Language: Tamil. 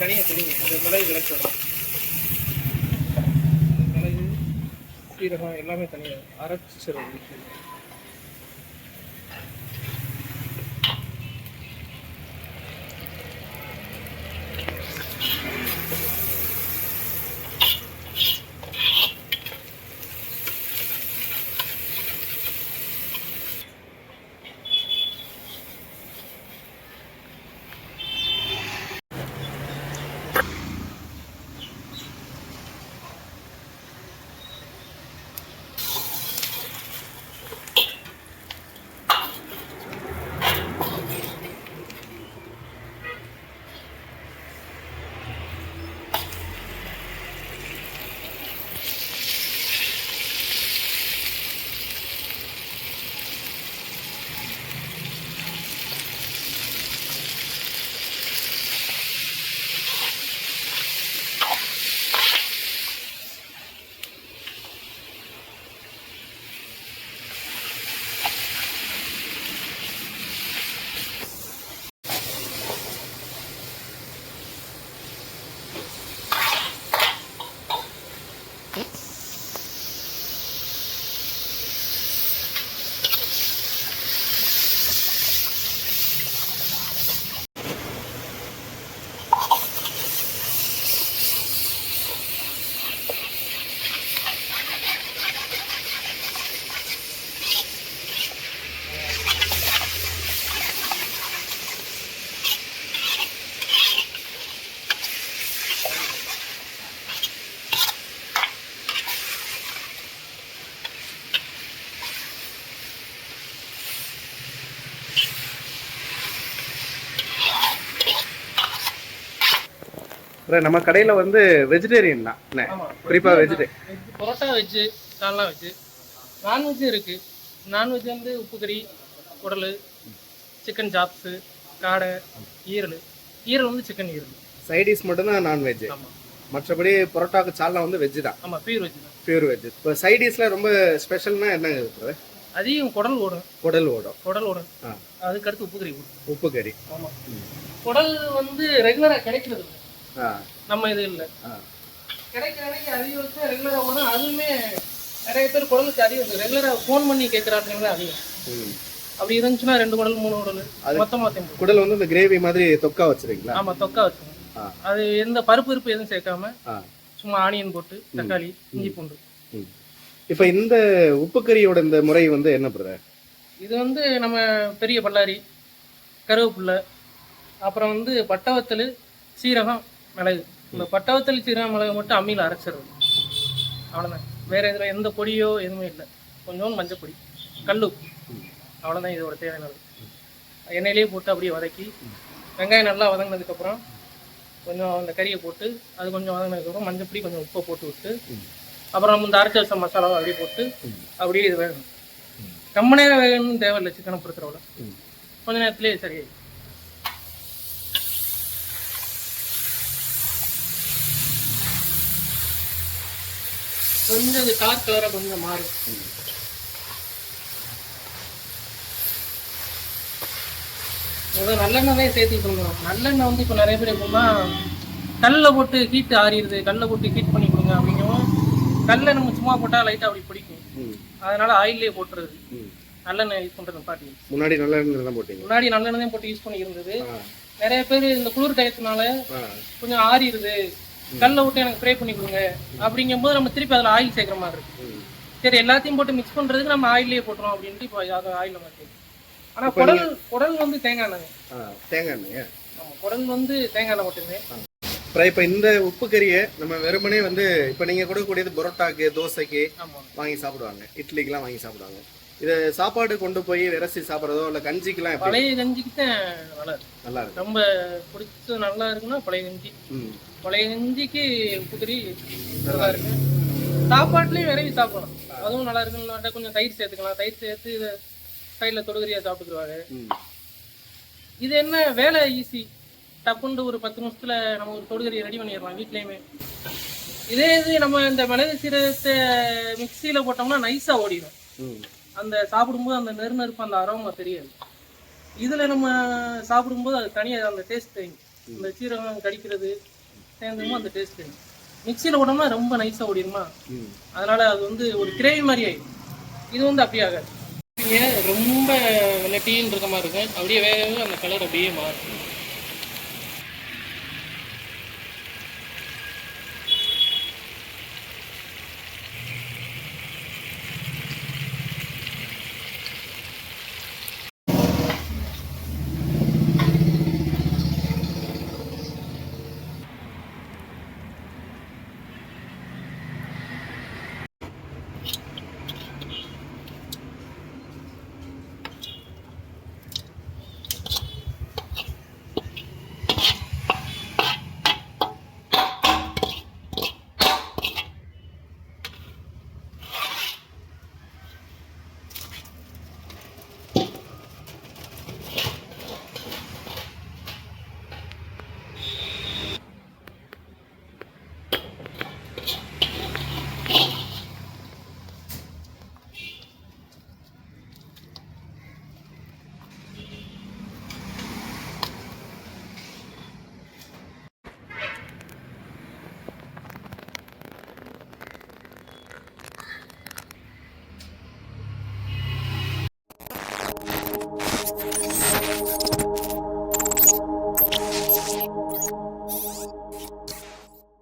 தனியாக தெரியுங்க. இந்த மிளகு கிடச்சிடும், மிளகு சீரகம் எல்லாமே தனியாக அரைச்சிடும். நம்ம கடையில் வந்து வெஜிடேரியன் தான், குறிப்பாக வெஜிடேரியன் பரோட்டா வெஜ்ஜு, சால்னா வெஜ்ஜு, நான்வெஜ்ஜும் இருக்குது. நான்வெஜ் வந்து உப்பு கறி, குடல், சிக்கன் சாப்ஸு, காடை, ஈரல் வந்து சிக்கன் ஈரல். சைடிஷ் மட்டும்தான் நான்வெஜ். ஆமாம், மற்றபடி பரோட்டாவுக்கு சால்னா வந்து வெஜ்ஜு தான். ஆமாம், பியூர் வெஜ் தான். Pure veg. இப்போ சைடிஷில் ரொம்ப ஸ்பெஷல்னா என்னங்க இருக்குது? அதையும் குடல் ஓடும். குடல் ஓடும். அதுக்கடுத்து உப்பு கறி ஓடும். உப்பு கறி. ஆமாம். குடல் வந்து ரெகுலராக கிடைக்கிறது நம்ம இது இல்லை, கிடைக்கிற அதிகம் வச்சு ரெகுலராக ஓடும். அதுவுமே நிறைய பேர் குடலுக்கு அதிகம் ரெகுலராக ஃபோன் பண்ணி கேட்குறாங்களே அதிகம். அப்படி இருந்துச்சுன்னா 2 குடல் 3 குடல் மொத்தமாக குடல் வந்து இந்த கிரேவி மாதிரி தொக்கா வச்சுருக்கீங்களா? ஆமாம், தொக்கா வச்சுருங்க. அது எந்த பருப்பு எதுவும் சேர்க்காம சும்மா ஆனியன் போட்டு, தக்காளி, இஞ்சி பூண்டு. இப்போ இந்த உப்பு கறியோட இந்த முறை வந்து என்ன பண்ணுற? இது வந்து நம்ம பெரிய பல்லாரி, கருவேப்பில்லை, அப்புறம் வந்து பட்டவத்தல், சீரகம், மிளகு. இந்த பட்டவத்தல், சீரகம், மிளகு மட்டும் அம்மியில் அரைச்சிடுறது, அவ்வளோதான். வேறு இதில் எந்த பொடியோ எதுவுமே இல்லை. கொஞ்சோண்டு மஞ்சள் பொடி, கல் உப்பு, அவ்வளோதான் இதோட தேவையானது. எண்ணெயிலேயே போட்டு அப்படியே வதக்கி, வெங்காயம் நல்லா வதங்கினதுக்கப்புறம் கொஞ்சம் அந்த கறியை போட்டு, அது கொஞ்சம் வதங்கினதுக்கப்புறம் மஞ்சள் பொடி, கொஞ்சம் உப்பை போட்டு விட்டு, அப்புறம் நம்ம இந்த அரைச்சி வச்ச மசாலாவை அப்படியே போட்டு அப்படியே இது வேகணும். ரொம்ப நேரம் வேகணும்னு தேவையில்லை. சிக்கனை பொறுத்தவரை கொஞ்ச நேரத்துலேயே சரி. கொஞ்சம் இது டார்க் கலராக கொஞ்சம் மாறும். நல்லெண்ணெய் சேர்த்துட்டு இருந்தோம். நல்லெண்ணெய் வந்து இப்போ நிறைய பேர் எப்படின்னா கல்லில் போட்டு ஹீட் ஆறிடுது, கல்லில் போட்டு ஹீட் பண்ணி கொடுங்க அப்படிங்கவும், கல்லை நம்ம சும்மா போட்டால் லைட்டாக அப்படி பிடிக்கும். அதனால ஆயிலே போட்டுறது. நல்லெண்ணெய் யூஸ் பண்ணுறது பாட்டி. முன்னாடி நல்லெண்ணெய் தான் போட்டு போட்டு யூஸ் பண்ணி இருந்தது. நிறைய பேர் இந்த குளிர் டயத்தினால கொஞ்சம் ஆறிடுது, கல்லை விட்டு எனக்கு ஃப்ரை பண்ணி கொடுங்க அப்படிங்கும்போது நம்ம திருப்பி அதில் ஆயில் சேர்க்குற மாதிரி இருக்கு. சரி, எல்லாத்தையும் போட்டு மிக்ஸ் பண்ணுறதுக்கு நம்ம ஆயிலே போட்டுரும் அப்படின்ட்டு இப்போ அதை ஆயில் மாற்றி. ஆனால் குடல் வந்து தேங்காய் எண்ணெய். ஆமாம், குடல் வந்து தேங்காய் எண்ணெய் மட்டுமே. இப்போ இந்த உப்பு கறியை நம்ம வெறுமனே வந்து இப்போ நீங்கள் கொடுக்கக்கூடியது பரோட்டாக்கு, தோசைக்கு வாங்கி சாப்பிடுவாங்க, இட்லிக்கெலாம் வாங்கி சாப்பிடுவாங்க. இதை சாப்பாடு கொண்டு போய் விரசி சாப்பிட்றதோ இல்லை கஞ்சிக்கெல்லாம் எப்படி? பழைய கஞ்சிக்கு தான் நல்லா இருக்கு. நல்லா இருக்கு. ரொம்ப பிடிச்சது நல்லா இருக்குன்னா பழைய கஞ்சி. பழைய கஞ்சிக்கு உப்புக்கறி நல்லா இருக்கு. சாப்பாட்டுலேயும் விரவி சாப்பிடலாம், அதுவும் நல்லா இருக்குன்னு கொஞ்சம் தயிர் சேர்த்துக்கலாம். தயிர் சேர்த்து இதை சைடில் தொடுகறியாக சாப்பிட்டுக்குருவாங்க. இது என்ன வேலை ஈஸி, டப்புண்டு ஒரு 10 நிமிஷத்துல நம்ம ஒரு தொடுகறியை ரெடி பண்ணிடலாம் வீட்லேயுமே. இதே இது நம்ம இந்த மிளகு சீரகத்தை மிக்சியில் போட்டோம்னா நைஸாக ஓடிடும். அந்த சாப்பிடும்போது அந்த நெருப்பு அந்த அரோமா தெரியாது. இதில் நம்ம சாப்பிடும்போது அது தனியாக அந்த டேஸ்ட் தெரியும். இந்த சீரகம் கடிக்கிறது சேர்ந்துமோ அந்த டேஸ்ட் தெரியும். மிக்சியில் போட்டோம்னா ரொம்ப நைஸாக ஓடிடுமா, அதனால அது வந்து ஒரு கிரேவி மாதிரி ஆகிடும். இது வந்து அப்படியே ஆகாது. ரொம்ப வெள்ளட்டின்னு இருக்க மாதிரி இருக்கும், அப்படியே வேக அந்த கலர் அப்படியே மாறும்.